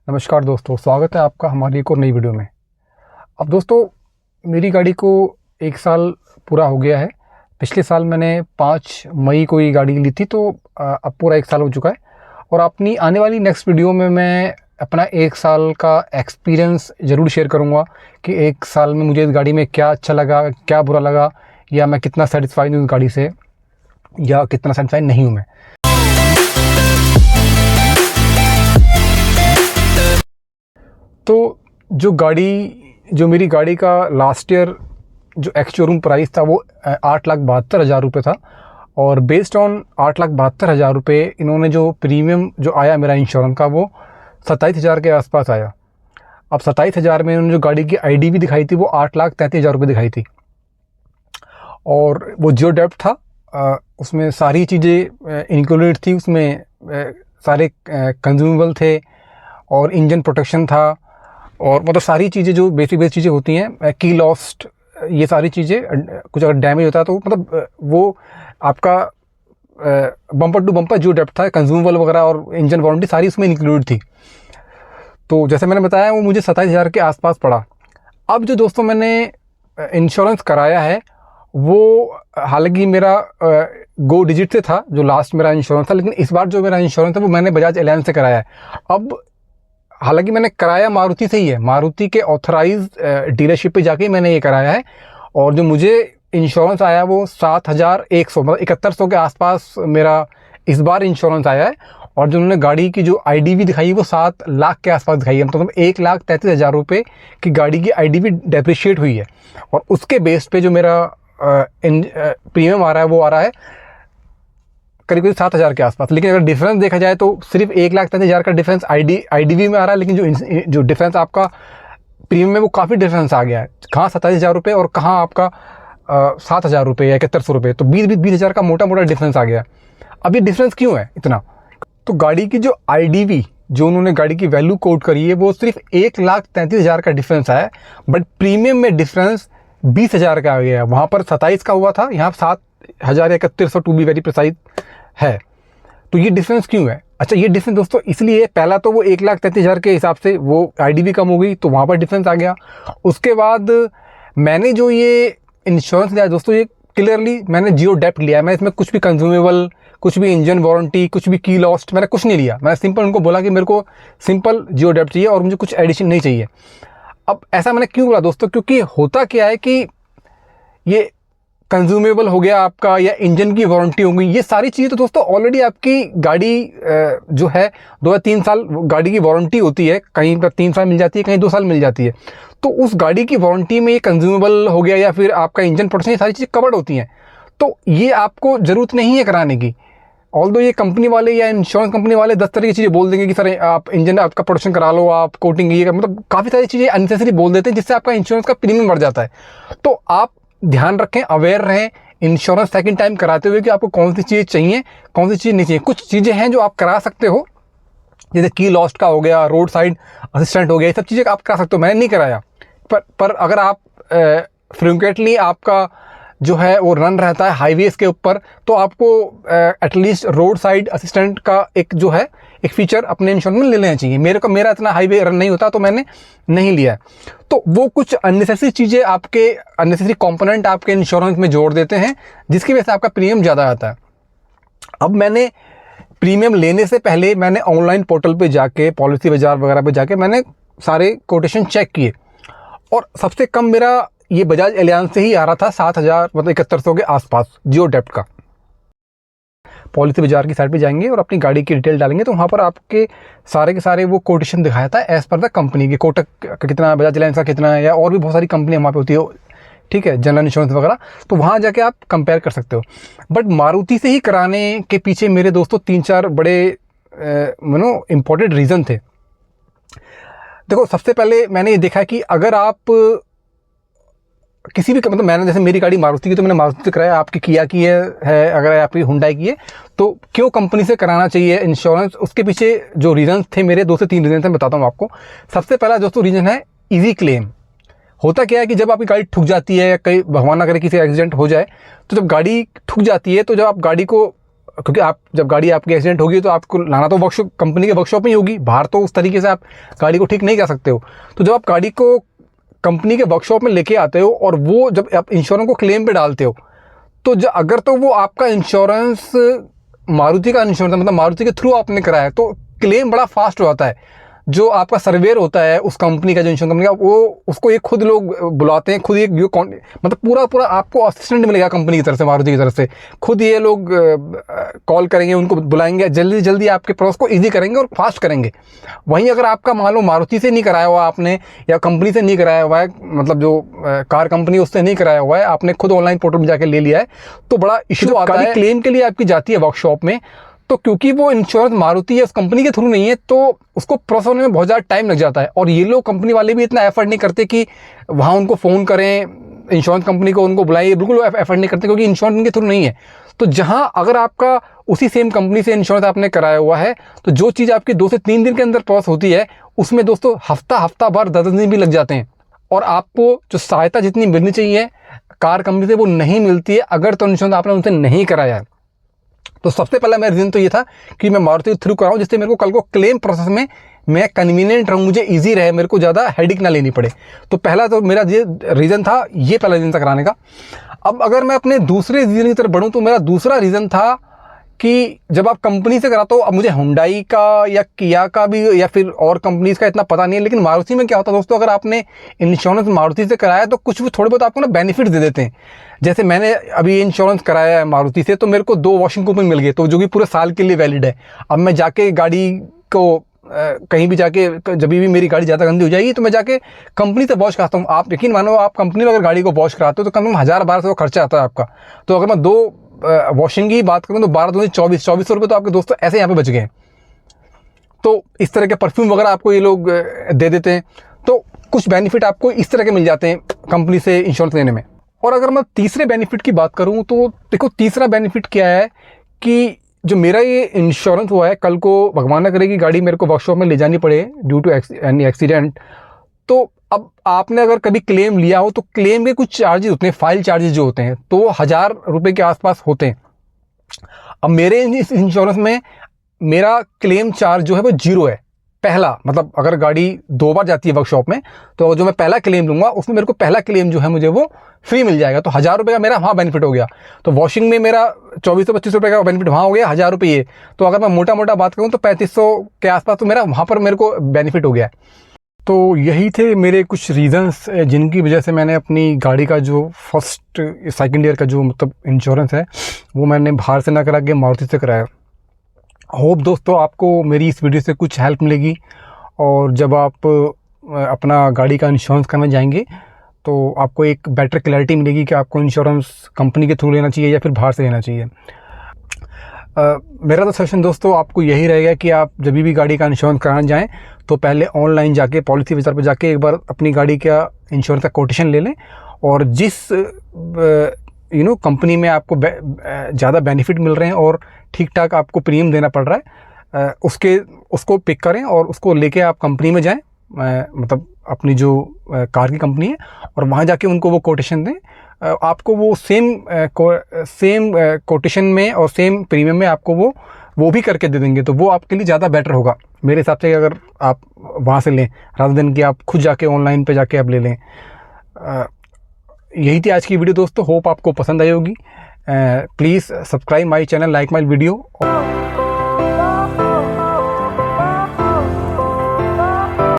नमस्कार दोस्तों, स्वागत है आपका हमारी एक और नई वीडियो में। अब दोस्तों, मेरी गाड़ी को 1 साल पूरा हो गया है। पिछले साल मैंने 5 मई को ये गाड़ी ली थी, तो अब पूरा 1 साल हो चुका है। और अपनी आने वाली नेक्स्ट वीडियो में मैं अपना 1 साल का एक्सपीरियंस ज़रूर शेयर करूँगा कि 1 साल में मुझे इस गाड़ी में क्या अच्छा लगा, क्या बुरा लगा, या मैं कितना सेटिस्फाइड हूँ इस गाड़ी से या कितना सेटिस्फाइड नहीं हूँ मैं। तो जो मेरी गाड़ी का लास्ट ईयर जो एक्स शोरूम प्राइस था वो 8,72,000 रुपये था। और बेस्ड ऑन 8,72,000 रुपये इन्होंने जो प्रीमियम जो आया मेरा इंश्योरेंस का वो 27,000 के आसपास आया। अब 27,000 में उन्होंने जो गाड़ी की आईडी भी दिखाई थी वो 8,33,000 रुपये दिखाई थी। और वो जियो डेप्ट था, उसमें सारी चीज़ें इंक्लूडेड थी। उसमें सारे कंज्यूमेबल थे और इंजन प्रोटेक्शन था, और मतलब सारी चीज़ें जो बेसिक चीज़ें होती हैं, की लॉस्ट, ये सारी चीज़ें, कुछ अगर डैमेज होता है तो मतलब वो आपका बम्पर टू बम्पर जो डेप्थ था, कंज्यूमेबल वगैरह और इंजन वारंटी सारी उसमें इंक्लूड थी। तो जैसे मैंने बताया वो मुझे 27,000 के आसपास पड़ा। अब जो दोस्तों मैंने इंश्योरेंस कराया है वो हालांकि मेरा गो डिजिट से था जो लास्ट मेरा इंश्योरेंस था, लेकिन इस बार जो मेरा इंश्योरेंस है वो मैंने बजाज एलायंस से कराया है। अब हालांकि मैंने कराया मारुति से ही है, मारुति के ऑथराइज डीलरशिप पे जाके मैंने ये कराया है। और जो मुझे इंश्योरेंस आया वो 7,100 मतलब 7,100 के आसपास मेरा इस बार इंश्योरेंस आया है। और जो उन्होंने गाड़ी की जो आईडी भी दिखाई वो 7 लाख के आसपास दिखाई है, मतलब 1,33,000 रुपये की गाड़ी की आईडी भी डेप्रिशिएट हुई है। और उसके बेस पे जो मेरा प्रीमियम आ रहा है वो आ रहा है करीब 7,000 के आसपास। लेकिन अगर डिफरेंस देखा जाए तो सिर्फ 1,33,000 का डिफरेंस आईडीवी में आ रहा है, लेकिन जो डिफरेंस आपका प्रीमियम में वो काफ़ी डिफरेंस आ गया है। कहाँ 27,000 रुपये और कहाँ आपका 7,000 रुपये या 7,100 रुपये, तो 20,000 का मोटा मोटा डिफरेंस आ गया। अब ये डिफरेंस क्यों है इतना? तो गाड़ी की जो आईडीवी जो उन्होंने गाड़ी की वैल्यू कोट करी है वो सिर्फ 1,33,000 का डिफरेंस आया है, बट प्रीमियम में डिफरेंस 20,000 का आ गया है। वहाँ पर 27 का हुआ था, यहाँ 7,000 या 3,100 टू बी वेरी प्रिसाइज है। तो ये डिफरेंस क्यों है? अच्छा, ये डिफरेंस दोस्तों इसलिए, पहला तो वो 1,33,000 के हिसाब से वो आईडीवी कम हो गई तो वहाँ पर डिफरेंस आ गया। उसके बाद मैंने जो ये इंश्योरेंस लिया दोस्तों, ये क्लियरली मैंने जियो डेप्ट लिया है। मैं इसमें कुछ भी कंज्यूमेबल, कुछ भी इंजन वारंटी, कुछ भी की लॉस्ट, मैंने कुछ नहीं लिया। मैंने सिंपल उनको बोला कि मेरे को सिंपल जियो डेप्ट चाहिए और मुझे कुछ एडिशन नहीं चाहिए। अब ऐसा मैंने क्यों बोला दोस्तों? क्योंकि होता क्या है कि ये कंज्यूमेबल हो गया आपका या इंजन की वारंटी हो गई, ये सारी चीज़ें तो दोस्तों ऑलरेडी आपकी गाड़ी जो है 2 या 3 साल गाड़ी की वारंटी होती है, कहीं पर 3 साल मिल जाती है, कहीं 2 साल मिल जाती है। तो उस गाड़ी की वारंटी में ये कंज्यूमेबल हो गया या फिर आपका इंजन प्रोटेक्शन, ये सारी चीज़ें कवर्ड होती हैं। तो ये आपको ज़रूरत नहीं है कराने की। ऑल्दो ये कंपनी वाले या इंश्योरेंस कंपनी वाले 10 तरह की चीज़ें बोल देंगे कि सर आप इंजन आपका प्रोटेक्शन करा लो, आप कोटिंग ये, मतलब काफ़ी सारी चीज़ें अननेसेसरी बोल देते हैं जिससे आपका इंश्योरेंस का प्रीमियम बढ़ जाता है। तो आप ध्यान रखें, अवेयर रहें इंश्योरेंस सेकंड टाइम कराते हुए कि आपको कौन सी चीज़ें चाहिए, कौन सी चीज़ नहीं चाहिए। कुछ चीज़ें हैं जो आप करा सकते हो, जैसे की लॉस्ट का हो गया, रोड साइड असिस्टेंट हो गया, ये सब चीज़ें आप करा सकते हो। मैंने नहीं कराया, पर अगर आप फ्रिक्वेंटली आपका जो है वो रन रहता है हाईवेज के ऊपर, तो आपको एटलीस्ट रोड साइड असिस्टेंट का एक जो है एक फीचर अपने इंश्योरेंस में ले लेना चाहिए। मेरा इतना हाईवे रन नहीं होता तो मैंने नहीं लिया है। तो वो कुछ अननेसेसरी चीज़ें, आपके अननेसेसरी कंपोनेंट आपके इंश्योरेंस में जोड़ देते हैं, जिसकी वजह से आपका प्रीमियम ज़्यादा आता है। अब मैंने प्रीमियम लेने से पहले मैंने ऑनलाइन पोर्टल पे जाके, पॉलिसी बाजार वगैरह पे जाके मैंने सारे कोटेशन चेक किए, और सबसे कम मेरा ये बजाज एलियांस से ही आ रहा था 7,000 मतलब 7,100 के आसपास जियो डेप्ट का। पॉलिसी बाजार की साइड पे जाएंगे और अपनी गाड़ी की डिटेल डालेंगे तो वहाँ पर आपके सारे के सारे वो कोटेशन दिखाया था एज पर द कंपनी की, कोटक का कितना, बजाज एलियांस का कितना है, या और भी बहुत सारी कंपनियाँ वहाँ पे होती है, ठीक है, जनरल इंश्योरेंस वगैरह। तो वहाँ जाके आप कंपेयर कर सकते हो। बट मारुति से ही कराने के पीछे मेरे दोस्तों 3-4 बड़े इम्पोर्टेंट रीज़न थे। देखो, सबसे पहले मैंने ये देखा कि अगर आप किसी भी, मतलब मैंने जैसे मेरी गाड़ी मारुति की तो मैंने मारुति से कराया, आपकी किया की है, अगर आपकी हुंडई की है तो क्यों कंपनी से कराना चाहिए इंश्योरेंस? उसके पीछे जो रीजन थे मेरे, 2 से 3 रीजन थे, बताता हूँ आपको। सबसे पहला दोस्तों रीजन है इजी क्लेम। होता क्या है कि जब आपकी गाड़ी ठुक जाती है या कहीं भगवान ना करे किसी एक्सीडेंट हो जाए, तो जब गाड़ी ठुक जाती है तो जब आप गाड़ी को क्योंकि आप जब गाड़ी आपकी एक्सीडेंट होगी तो आपको लाना तो वर्कशॉप, कंपनी के वर्कशॉप में ही होगी, बाहर तो उस तरीके से आप गाड़ी को ठीक नहीं कर सकते हो। तो जब आप गाड़ी को कंपनी के वर्कशॉप में लेके आते हो और वो जब आप इंश्योरेंस को क्लेम पे डालते हो, तो अगर तो वो आपका इंश्योरेंस मारुति का इंश्योरेंस मतलब मारुति के थ्रू आपने कराया है, तो क्लेम बड़ा फास्ट हो जाता है। जो आपका सर्वेयर होता है उस कंपनी का, जो इंश्योरेंस कंपनी का, वो उसको एक खुद लोग बुलाते हैं, खुद एक जो मतलब पूरा आपको असिस्टेंट मिलेगा कंपनी की तरफ से, मारुति की तरफ से। खुद ये लोग कॉल करेंगे, उनको बुलाएंगे, जल्दी आपके प्रोसेस को ईजी करेंगे और फास्ट करेंगे। वहीं अगर आपका मान लो मारुति से नहीं कराया हुआ आपने, या कंपनी से नहीं कराया हुआ है, मतलब जो कार कंपनी उससे नहीं कराया हुआ है, आपने खुद ऑनलाइन पोर्टल में जाके ले लिया है, तो बड़ा इशू आता है। क्लेम के लिए आपकी जाती है वर्कशॉप में, तो क्योंकि वो इंश्योरेंस मारुति है उस कंपनी के थ्रू नहीं है, तो उसको प्रोसेस होने में बहुत ज़्यादा टाइम लग जाता है। और ये लोग कंपनी वाले भी इतना एफर्ट नहीं करते कि वहाँ उनको फ़ोन करें, इंश्योरेंस कंपनी को उनको बुलाएं, बिल्कुल एफर्ट नहीं करते, क्योंकि इंश्योरेंस उनके थ्रू नहीं है। तो जहाँ अगर आपका उसी सेम कंपनी से इंश्योरेंस आपने कराया हुआ है, तो जो चीज़ आपकी 2 से 3 दिन के अंदर प्रोसेस होती है, उसमें दोस्तों हफ्ता भर 10 दिन भी लग जाते हैं। और आपको जो सहायता जितनी मिलनी चाहिए कार कंपनी से, वो नहीं मिलती है अगर तो इंश्योरेंस आपने उनसे नहीं कराया है। तो सबसे पहला मेरा रीज़न तो ये था कि मैं मारुति के थ्रू कराऊं, जिससे मेरे को कल को क्लेम प्रोसेस में मैं कन्वीनियंट रहूं, मुझे इजी रहे, मेरे को ज़्यादा हेडेक ना लेनी पड़े। तो पहला तो मेरा ये रीज़न था, ये पहला रीज़न था कराने का। अब अगर मैं अपने दूसरे रीज़न की तरफ बढ़ूँ, तो मेरा दूसरा रीज़न था कि जब आप कंपनी से कराते हो, अब मुझे हुंडई का या किया का भी या फिर और कंपनीज़ का इतना पता नहीं है, लेकिन मारुति में क्या होता है दोस्तों, अगर आपने इंश्योरेंस मारुति से कराया तो कुछ भी थोड़े बहुत आपको ना बेनिफिट दे देते हैं। जैसे मैंने अभी इंश्योरेंस कराया है मारुति से, तो मेरे को 2 वॉशिंग कूपन मिल गए, तो जो कि पूरे साल के लिए वैलिड है। अब मैं जाके गाड़ी को कहीं भी जाके, जब भी मेरी गाड़ी ज़्यादा गंदी हो जाएगी तो मैं जाके कंपनी से वॉश कराता हूँ। आप यकीन मानो, आप कंपनी में अगर गाड़ी को वॉश कराते हो तो कम से कम 1000-1200 खर्चा आता है आपका। तो अगर मैं 2 वॉशिंग की बात करूँ तो 12 दूनी 2400 रुपये तो आपके दोस्तों ऐसे यहाँ पे बच गए। तो इस तरह के परफ्यूम वगैरह आपको ये लोग दे देते हैं, तो कुछ बेनिफिट आपको इस तरह के मिल जाते हैं कंपनी से इंश्योरेंस लेने में। और अगर मैं तीसरे बेनिफिट की बात करूँ, तो देखो तीसरा बेनिफिट क्या है कि जो मेरा ये इंश्योरेंस हुआ है, कल को भगवान ना करे कि गाड़ी मेरे को वर्कशॉप में ले जानी पड़े ड्यू टू एनी एक्सीडेंट, तो अब आपने अगर कभी क्लेम लिया हो तो क्लेम के कुछ चार्जेस होते हैं, फाइल चार्जेस जो होते हैं, तो 1000 रुपये के आसपास होते हैं। अब मेरे इस इंश्योरेंस में मेरा क्लेम चार्ज जो है वो 0 है। पहला मतलब अगर गाड़ी 2 बार जाती है वर्कशॉप में, तो जो मैं पहला क्लेम लूँगा उसमें मेरे को पहला क्लेम जो है मुझे वो फ्री मिल जाएगा। तो 1000 रुपये का मेरा वहाँ बेनिफिट हो गया। तो वॉशिंग में मेरा 2425 रुपये का बेनिफिट वहाँ हो गया, 1000 रुपये। तो अगर मैं मोटा बात करूँ तो 3500 के आसपास तो मेरा वहाँ पर मेरे को बेनिफिट हो गया। तो यही थे मेरे कुछ रीज़न्स जिनकी वजह से मैंने अपनी गाड़ी का जो फर्स्ट सेकंड ईयर का जो मतलब इंश्योरेंस है, वो मैंने बाहर से ना करा के मारुति से कराया। होप दोस्तों आपको मेरी इस वीडियो से कुछ हेल्प मिलेगी, और जब आप अपना गाड़ी का इंश्योरेंस करने जाएंगे तो आपको एक बेटर क्लैरिटी मिलेगी कि आपको इंश्योरेंस कंपनी के थ्रू लेना चाहिए या फिर बाहर से लेना चाहिए। मेरा तो सजेशन दोस्तों आपको यही रहेगा कि आप जब भी गाड़ी का इंश्योरेंस कराने जाएं तो पहले ऑनलाइन जाके पॉलिसी बाजार पर जाके एक बार अपनी गाड़ी का इंश्योरेंस का कोटेशन ले लें, और जिस कंपनी में आपको ज़्यादा बेनिफिट मिल रहे हैं और ठीक ठाक आपको प्रीमियम देना पड़ रहा है, उसको पिक करें और उसको लेके आप कंपनी में जाएं, मतलब अपनी जो कार की कंपनी है, और वहाँ जाके उनको वो कोटेशन दें। आपको वो सेम कोटेशन में और सेम प्रीमियम में आपको वो भी करके दे देंगे। तो वो आपके लिए ज़्यादा बेटर होगा मेरे हिसाब से, अगर आप वहाँ से लें रादर देन कि आप खुद जाके ऑनलाइन पे जाके आप ले लें। यही थी आज की वीडियो दोस्तों, होप आपको पसंद आई होगी। Please subscribe my channel, like my video.